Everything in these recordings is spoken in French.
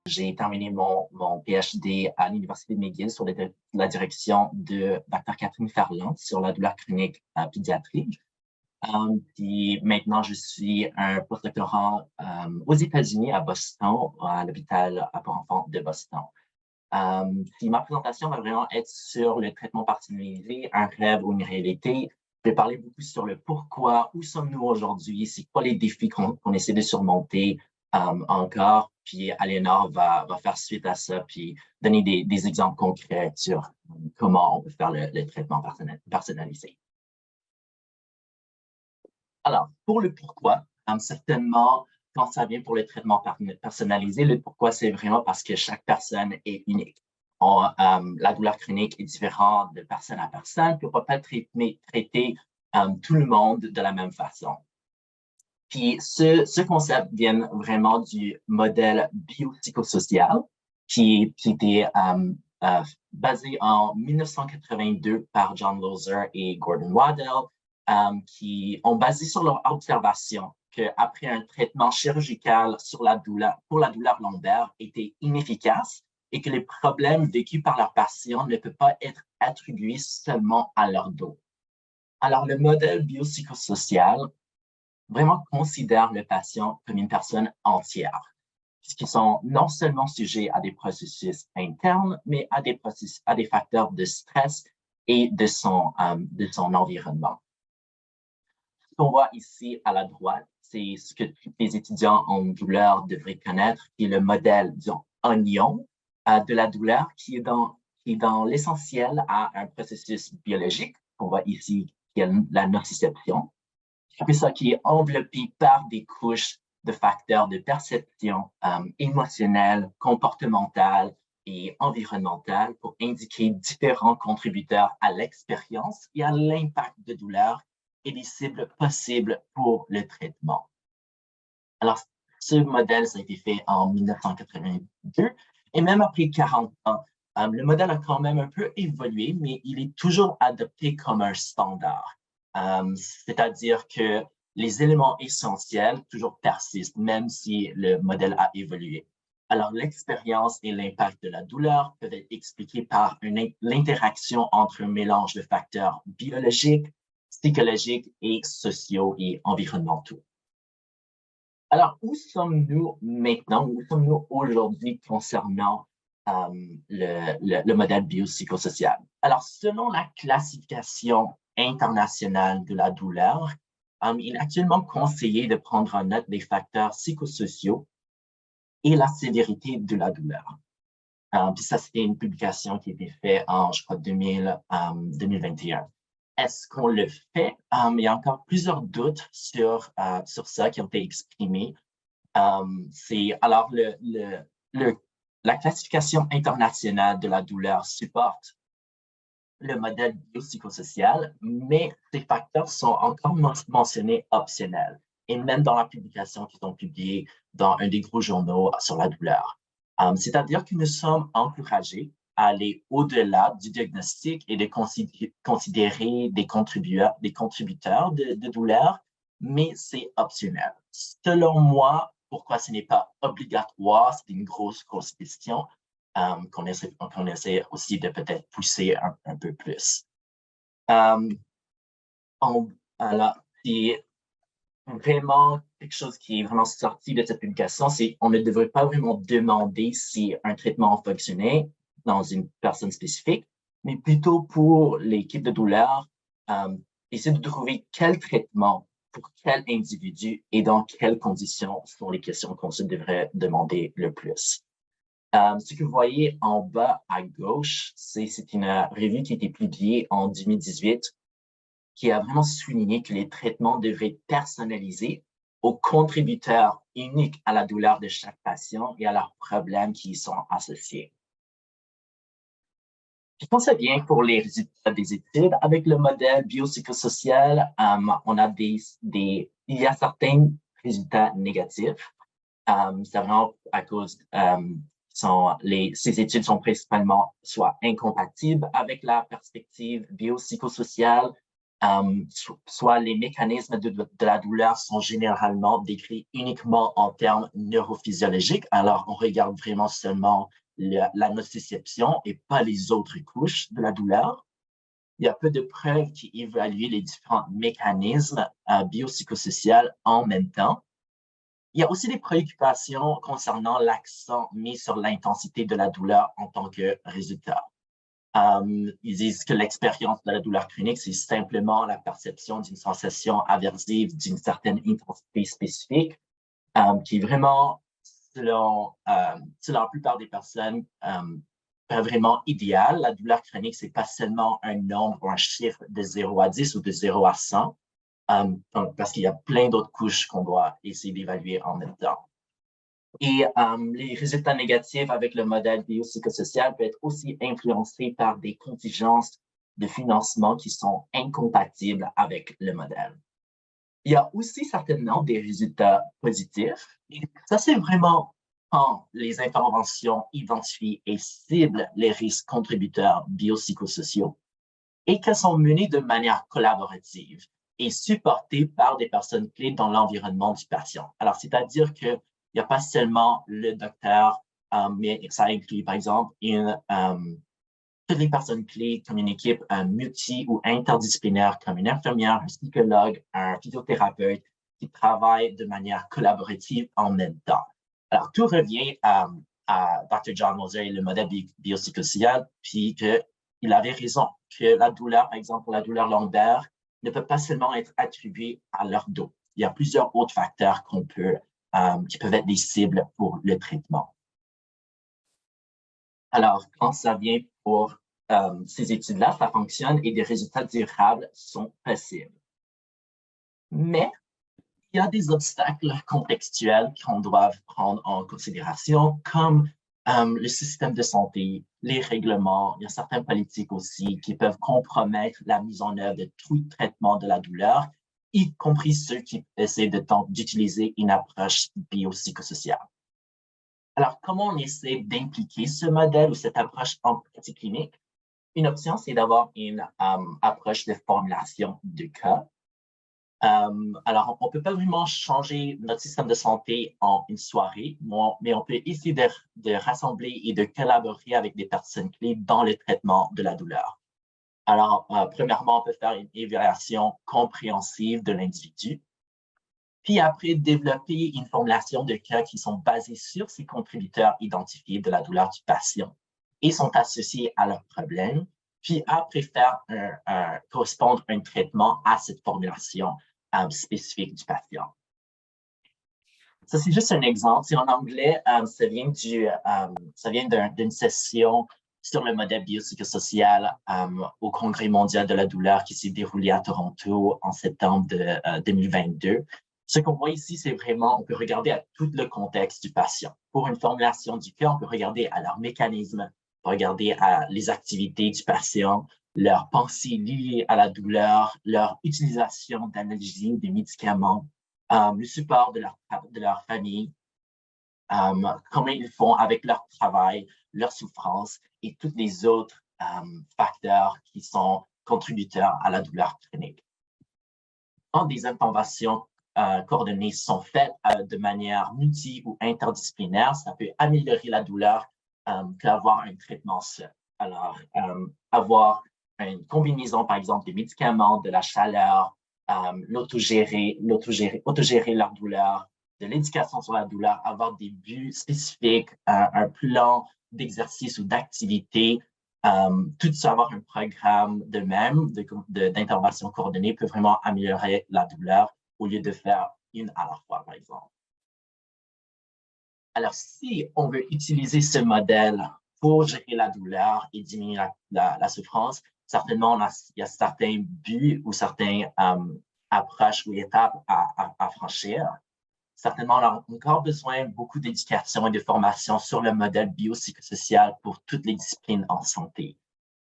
J'ai terminé mon PhD à l'Université de McGill sur la direction de Dr. Catherine Ferland sur la douleur chronique pédiatrique. Puis maintenant, je suis un postdoctorant aux États-Unis, à Boston, à l'hôpital pour enfants de Boston. Puis ma présentation va vraiment être sur le traitement personnalisé, un rêve ou une réalité. Je vais parler beaucoup sur le pourquoi, où sommes-nous aujourd'hui, c'est quoi les défis qu'on essaie de surmonter encore. Puis Aliénor va faire suite à ça, puis donner des exemples concrets sur comment on peut faire le traitement personnalisé. Alors, pour le pourquoi, certainement, quand ça vient pour le traitement personnalisé, le pourquoi, c'est vraiment parce que chaque personne est unique. La douleur chronique est différente de personne à personne, puis on ne peut pas traiter tout le monde de la même façon. Puis ce concept vient vraiment du modèle biopsychosocial qui était basé en 1982 par John Lozer et Gordon Waddell, qui ont basé sur leur observation qu'après un traitement chirurgical pour la douleur lombaire était inefficace et que les problèmes vécus par leurs patients ne peuvent pas être attribués seulement à leur dos. Alors, le modèle biopsychosocial vraiment considère le patient comme une personne entière, puisqu'ils sont non seulement sujets à des processus internes, mais à des facteurs de stress et de son environnement. Ce qu'on voit ici à la droite, c'est ce que tous les étudiants en douleur devraient connaître, qui est le modèle, disons, oignon de la douleur, qui est dans l'essentiel à un processus biologique, qu'on voit ici, qui est la nociception. Puis ça qui est enveloppé par des couches de facteurs de perception émotionnelle, comportementale et environnementale pour indiquer différents contributeurs à l'expérience et à l'impact de douleur et les cibles possibles pour le traitement. Alors, ce modèle, ça a été fait en 1982 et même après 40 ans, le modèle a quand même un peu évolué, mais il est toujours adopté comme un standard. C'est-à-dire que les éléments essentiels toujours persistent, même si le modèle a évolué. Alors, l'expérience et l'impact de la douleur peuvent être expliqués par l'interaction entre un mélange de facteurs biologiques, psychologiques et sociaux et environnementaux. Alors, où sommes-nous maintenant, où sommes-nous aujourd'hui concernant le modèle biopsychosocial? Alors, selon la classification internationale de la douleur, il est actuellement conseillé de prendre en note les facteurs psychosociaux et la sévérité de la douleur. Puis ça, c'était une publication qui a été faite en, je crois, 2021. Est-ce qu'on le fait? Il y a encore plusieurs doutes sur ça qui ont été exprimés. Alors, la classification internationale de la douleur supporte le modèle biopsychosocial, mais ces facteurs sont encore mentionnés optionnels, et même dans la publication qui sont publiées dans un des gros journaux sur la douleur. C'est-à-dire que nous sommes encouragés à aller au-delà du diagnostic et de considérer des contributeurs de douleur, mais c'est optionnel. Selon moi, pourquoi ce n'est pas obligatoire, c'est une grosse question qu'on essaie aussi de peut-être pousser un peu plus. Alors, c'est vraiment quelque chose qui est vraiment sorti de cette publication, c'est qu'on ne devrait pas vraiment demander si un traitement fonctionnait dans une personne spécifique, mais plutôt pour l'équipe de douleur, essayer de trouver quel traitement pour quel individu et dans quelles conditions sont les questions qu'on se devrait demander le plus. Ce que vous voyez en bas à gauche, c'est une revue qui a été publiée en 2018 qui a vraiment souligné que les traitements devraient être personnalisés aux contributeurs uniques à la douleur de chaque patient et à leurs problèmes qui y sont associés. Puis quand ça vient pour les résultats des études, avec le modèle biopsychosocial, on a il y a certains résultats négatifs. C'est vraiment à cause ces études sont principalement soit incompatibles avec la perspective biopsychosociale, soit les mécanismes de la douleur sont généralement décrits uniquement en termes neurophysiologiques. Alors, on regarde vraiment seulement la nociception et pas les autres couches de la douleur. Il y a peu de preuves qui évaluent les différents mécanismes biopsychosociaux en même temps. Il y a aussi des préoccupations concernant l'accent mis sur l'intensité de la douleur en tant que résultat. Ils disent que l'expérience de la douleur chronique, c'est simplement la perception d'une sensation aversive d'une certaine intensité spécifique, qui est vraiment, selon la plupart des personnes, pas vraiment idéal. La douleur chronique, c'est pas seulement un nombre ou un chiffre de 0 à 10 ou de 0 à 100, parce qu'il y a plein d'autres couches qu'on doit essayer d'évaluer en même temps. Et les résultats négatifs avec le modèle biopsychosocial peuvent être aussi influencés par des contingences de financement qui sont incompatibles avec le modèle. Il y a aussi certainement des résultats positifs. Et ça, c'est vraiment quand les interventions identifient et ciblent les risques contributeurs biopsychosociaux et qu'elles sont menées de manière collaborative et supportées par des personnes clés dans l'environnement du patient. Alors, c'est-à-dire que il n'y a pas seulement le docteur, mais ça inclut, par exemple, toutes les personnes clés comme une équipe multi- ou interdisciplinaire, comme une infirmière, un psychologue, un physiothérapeute qui travaillent de manière collaborative en même temps. Alors, tout revient à Dr. John Moser et le modèle biopsychosocial, puis qu'il avait raison, que la douleur, par exemple, la douleur lombaire, ne peut pas seulement être attribuée à leur dos. Il y a plusieurs autres facteurs qui peuvent être des cibles pour le traitement. Alors, quand ça vient pour ces études-là, ça fonctionne et des résultats durables sont possibles. Mais il y a des obstacles contextuels qu'on doit prendre en considération, comme le système de santé, les règlements, il y a certaines politiques aussi qui peuvent compromettre la mise en œuvre de tout traitement de la douleur, y compris ceux qui essaient d'utiliser une approche biopsychosociale. Alors, comment on essaie d'impliquer ce modèle ou cette approche en pratique clinique? Une option, c'est d'avoir une approche de formulation de cas. Alors, on ne peut pas vraiment changer notre système de santé en une soirée, mais on peut essayer de rassembler et de collaborer avec des personnes clés dans le traitement de la douleur. Alors, premièrement, on peut faire une évaluation compréhensive de l'individu. Puis après, développer une formulation de cas qui sont basés sur ces contributeurs identifiés de la douleur du patient et sont associés à leurs problèmes. Puis après, faire correspondre un traitement à cette formulation spécifique du patient. Ça, c'est juste un exemple. C'est en anglais, ça vient d'une session sur le modèle biopsychosocial au Congrès mondial de la douleur qui s'est déroulé à Toronto en septembre 2022. Ce qu'on voit ici, c'est vraiment, on peut regarder à tout le contexte du patient. Pour une formulation du cas, on peut regarder à leur mécanisme, on peut regarder à les activités du patient, leurs pensées liées à la douleur, leur utilisation d'analgésiques, des médicaments, le support de leur famille, comment ils font avec leur travail, leur souffrance et tous les autres facteurs qui sont contributeurs à la douleur chronique. Quand des interventions coordonnées sont faites de manière multi- ou interdisciplinaire, ça peut améliorer la douleur qu'avoir un traitement seul. Alors, avoir une combinaison, par exemple, des médicaments, de la chaleur, autogérer leur douleur, de l'éducation sur la douleur, avoir des buts spécifiques, un plan d'exercice ou d'activité, tout ça, avoir un programme de même d'intervention coordonnée peut vraiment améliorer la douleur au lieu de faire une à la fois, par exemple. Alors, si on veut utiliser ce modèle pour gérer la douleur et diminuer la souffrance, certainement, il y a certains buts ou certaines approches ou étapes à franchir. Certainement, on a encore besoin de beaucoup d'éducation et de formation sur le modèle biopsychosocial pour toutes les disciplines en santé.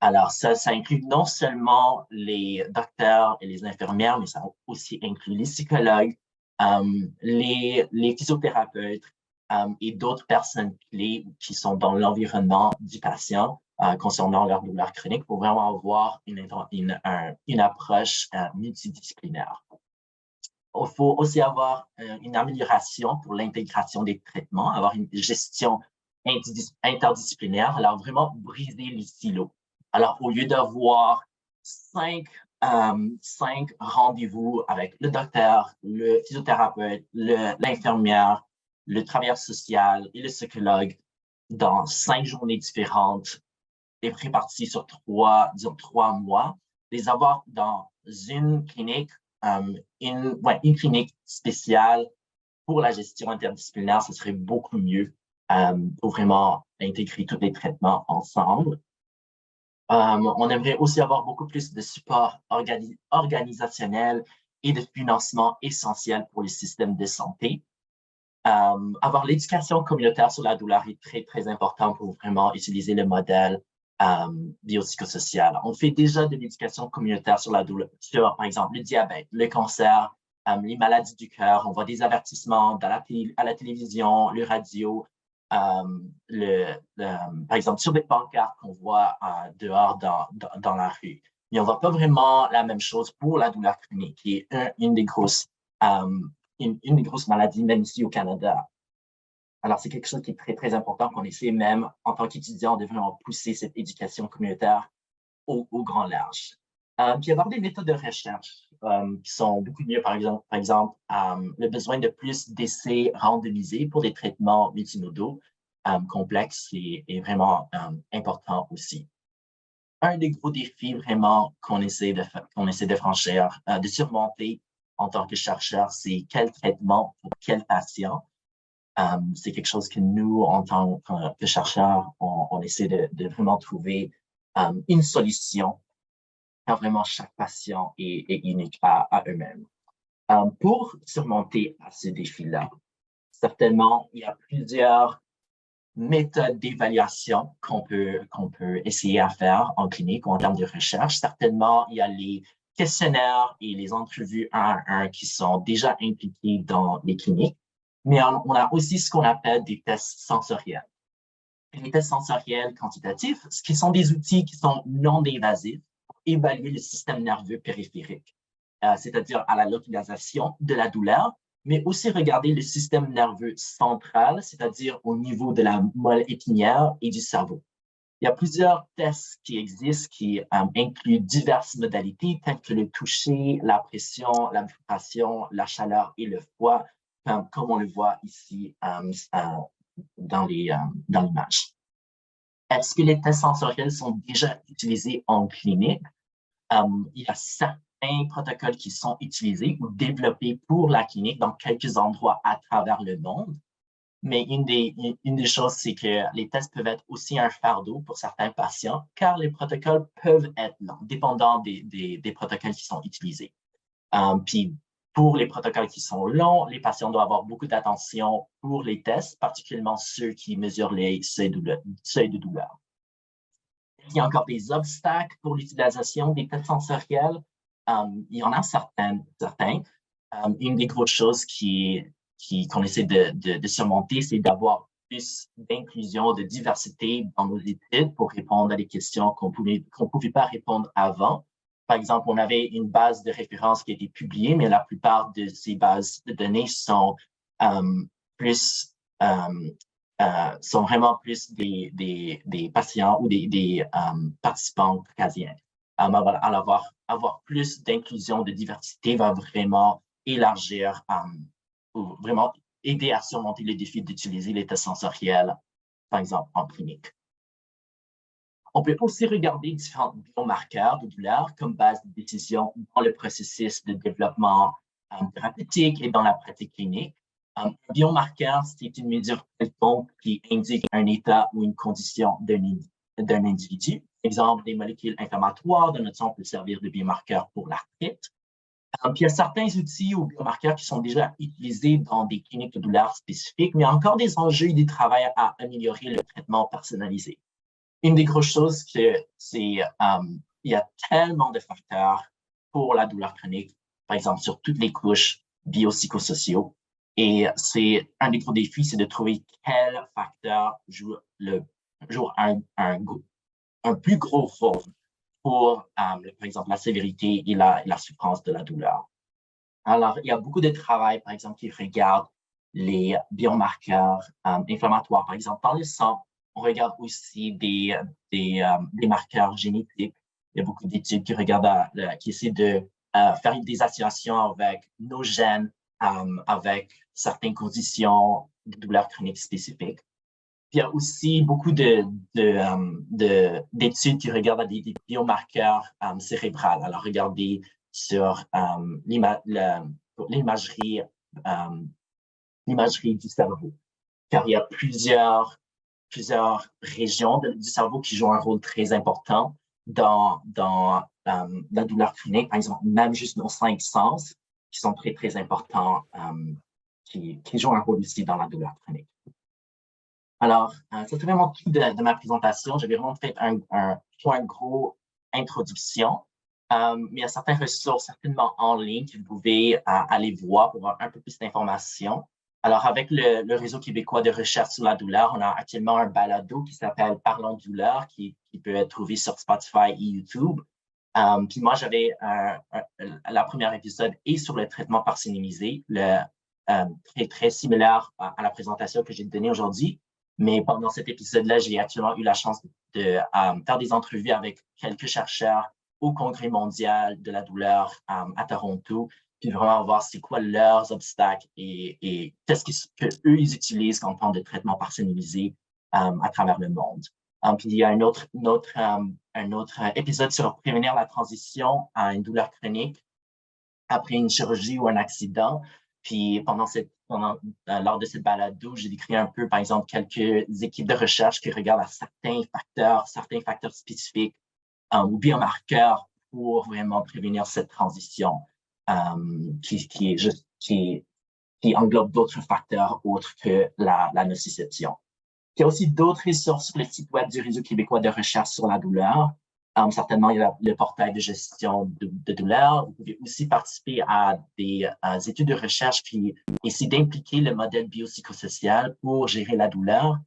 Alors, ça inclut non seulement les docteurs et les infirmières, mais ça aussi inclut les psychologues, les physiothérapeutes, et d'autres personnes clés qui sont dans l'environnement du patient concernant leur douleur chronique pour vraiment avoir une approche multidisciplinaire. Il faut aussi avoir une amélioration pour l'intégration des traitements, avoir une gestion interdisciplinaire, alors vraiment briser les silos. Alors, au lieu d'avoir cinq rendez-vous avec le docteur, le physiothérapeute, l'infirmière, le travailleur social et le psychologue dans 5 journées différentes et réparties sur 3 mois, les avoir dans une clinique, une clinique spéciale pour la gestion interdisciplinaire, ce serait beaucoup mieux pour vraiment intégrer tous les traitements ensemble. On aimerait aussi avoir beaucoup plus de support organisationnel et de financement essentiel pour les systèmes de santé. Avoir l'éducation communautaire sur la douleur est très, très important pour vraiment utiliser le modèle biopsychosocial. On fait déjà de l'éducation communautaire sur la douleur, sur, par exemple, le diabète, le cancer, les maladies du cœur. On voit des avertissements à la télévision, le radio, par exemple, sur des pancartes qu'on voit dehors dans la rue. Mais on ne voit pas vraiment la même chose pour la douleur chronique, qui est une des grosses maladies, même ici au Canada. Alors, c'est quelque chose qui est très, très important qu'on essaie même, en tant qu'étudiant, de vraiment pousser cette éducation communautaire au grand large. Puis avoir des méthodes de recherche qui sont beaucoup mieux, par exemple le besoin de plus d'essais randomisés pour des traitements multimodaux complexes est vraiment important aussi. Un des gros défis vraiment qu'on essaie de franchir, de surmonter en tant que chercheur, c'est quel traitement pour quel patient. C'est quelque chose que nous, en tant que chercheurs, on essaie de vraiment trouver une solution car vraiment chaque patient est unique à eux-mêmes. Pour surmonter ce défi-là, certainement, il y a plusieurs méthodes d'évaluation qu'on peut essayer à faire en clinique ou en termes de recherche. Certainement, il y a les questionnaires et les entrevues 1 à 1 qui sont déjà impliqués dans les cliniques. Mais on a aussi ce qu'on appelle des tests sensoriels. Les tests sensoriels quantitatifs, ce qui sont des outils qui sont non invasifs pour évaluer le système nerveux périphérique, c'est-à-dire à la localisation de la douleur, mais aussi regarder le système nerveux central, c'est-à-dire au niveau de la moelle épinière et du cerveau. Il y a plusieurs tests qui existent qui incluent diverses modalités telles que le toucher, la pression, la vibration, la chaleur et le poids, comme on le voit ici dans l'image. Est-ce que les tests sensoriels sont déjà utilisés en clinique? Il y a certains protocoles qui sont utilisés ou développés pour la clinique dans quelques endroits à travers le monde. Mais une des choses, c'est que les tests peuvent être aussi un fardeau pour certains patients, car les protocoles peuvent être longs, dépendant des protocoles qui sont utilisés. Puis, pour les protocoles qui sont longs, les patients doivent avoir beaucoup d'attention pour les tests, particulièrement ceux qui mesurent les seuils de douleur. Il y a encore des obstacles pour l'utilisation des tests sensoriels. Il y en a certains. Une des grosses choses qu'on essaie de surmonter, c'est d'avoir plus d'inclusion, de diversité dans nos études pour répondre à des questions qu'on pouvait pas répondre avant. Par exemple, on avait une base de référence qui a été publiée, mais la plupart de ces bases de données sont sont vraiment plus des patients ou des participants caucasiens. Alors, avoir plus d'inclusion, de diversité va vraiment élargir ou vraiment aider à surmonter le défi d'utiliser les tests sensoriels, par exemple, en clinique. On peut aussi regarder différents biomarqueurs de douleur comme base de décision dans le processus de développement thérapeutique et dans la pratique clinique. Un biomarqueur, c'est une mesure quelconque qui indique un état ou une condition d'un individu. Exemple, des molécules inflammatoires de notre sang peuvent servir de biomarqueur pour l'arthrite. Puis il y a certains outils ou biomarqueurs qui sont déjà utilisés dans des cliniques de douleur spécifiques, mais il y a encore des enjeux et des travaux à améliorer le traitement personnalisé. Une des grosses choses, c'est il y a tellement de facteurs pour la douleur chronique, par exemple sur toutes les couches biopsychosociaux. Et c'est un des gros défis, c'est de trouver quel facteur joue un plus gros rôle pour, par exemple, la sévérité et la souffrance de la douleur. Alors, il y a beaucoup de travail, par exemple, qui regarde les biomarqueurs inflammatoires. Par exemple, dans le sang, on regarde aussi des marqueurs génétiques. Il y a beaucoup d'études qui regardent, qui essaient de faire des associations avec nos gènes, avec certaines conditions de douleurs chroniques spécifiques. Puis il y a aussi beaucoup d'études qui regardent des biomarqueurs cérébrales. Alors, regardez sur l'imagerie du cerveau, car il y a plusieurs régions du cerveau qui jouent un rôle très important dans la douleur chronique. Par exemple, même juste nos 5 sens qui sont très, très importants, qui jouent un rôle aussi dans la douleur chronique. Alors, c'est vraiment tout de ma présentation. J'avais vraiment fait un gros introduction. Mais il y a certaines ressources certainement en ligne que vous pouvez aller voir pour avoir un peu plus d'informations. Alors, avec le Réseau québécois de recherche sur la douleur, on a actuellement un balado qui s'appelle Parlons douleur, qui peut être trouvé sur Spotify et YouTube. Puis moi, j'avais la première épisode et sur le traitement parcénimisé, très, très similaire à la présentation que j'ai donnée aujourd'hui. Mais pendant cet épisode-là, j'ai actuellement eu la chance de faire des entrevues avec quelques chercheurs au Congrès mondial de la douleur à Toronto, puis vraiment voir c'est quoi leurs obstacles et qu'est-ce qu'eux, ils utilisent quand on parle de traitement parcénimisé à travers le monde. Puis il y a un autre épisode sur prévenir la transition à une douleur chronique après une chirurgie ou un accident. Puis lors de cette balado, j'ai décrit un peu, par exemple, quelques équipes de recherche qui regardent à certains facteurs spécifiques ou biomarqueurs pour vraiment prévenir cette transition qui englobe d'autres facteurs autres que la nociception. Il y a aussi d'autres ressources sur le site web du Réseau québécois de recherche sur la douleur. Certainement, il y a le portail de gestion de douleur. Vous pouvez aussi participer à des études de recherche qui essaient d'impliquer le modèle biopsychosocial pour gérer la douleur.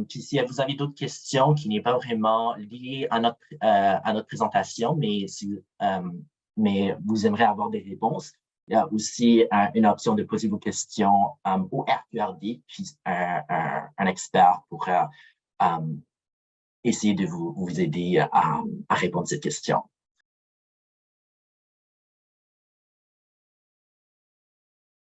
Puis si vous avez d'autres questions qui n'est pas vraiment liées à notre présentation, mais vous aimeriez avoir des réponses, il y a aussi une option de poser vos questions au RQRD, puis un expert pourra essayer de vous aider à répondre à cette question.